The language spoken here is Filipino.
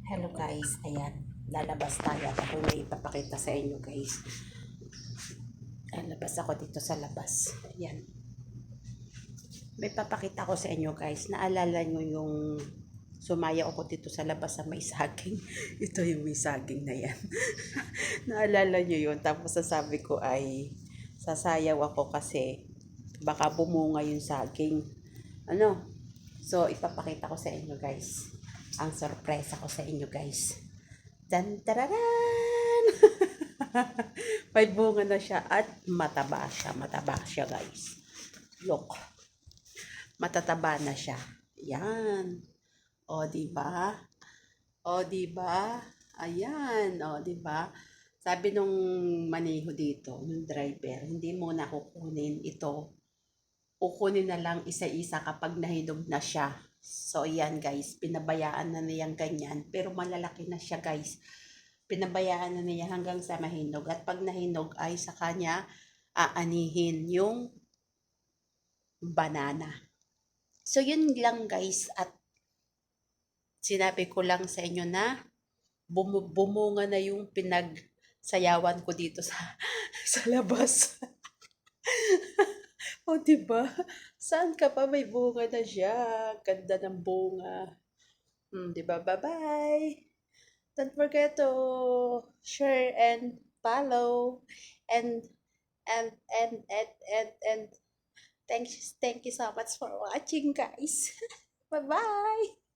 Hello guys, ayan, lalabas tayo at ako may ipapakita sa inyo guys. Lalabas ako dito sa labas, ayan. May papakita ko sa inyo guys, naalala nyo yung sumaya ako dito sa labas sa may saging. Ito yung may saging na yan. Naalala nyo yun, tapos sasabi ko ay sasayaw ako kasi baka bumunga yung saging. Ano? So, ipapakita ko sa inyo guys. Ang sorpresa ko sa inyo guys. Dan tararan! May bunga na siya at mataba siya. Mataba siya guys. Look. Matataba na siya. Yan. O, diba? O, diba? Ayan. O, diba? Sabi nung maniho dito, nung driver, hindi mo na kukunin ito. Kukunin na lang isa-isa kapag nahinog na siya. So, yan guys, pinabayaan na niyang ganyan. Pero malalaki na siya guys. Pinabayaan na niya hanggang sa mahinog. At pag nahinog ay sa kanya aanihin yung banana. So, yun lang guys. At sinabi ko lang sa inyo na bumunga na yung pinagsayawan ko dito sa, sa labas. O, diba? Saan ka pa? May bunga na siya. Ganda ng bunga. Diba? Bye-bye! Don't forget to share and follow and and thank you so much for watching guys. Bye bye.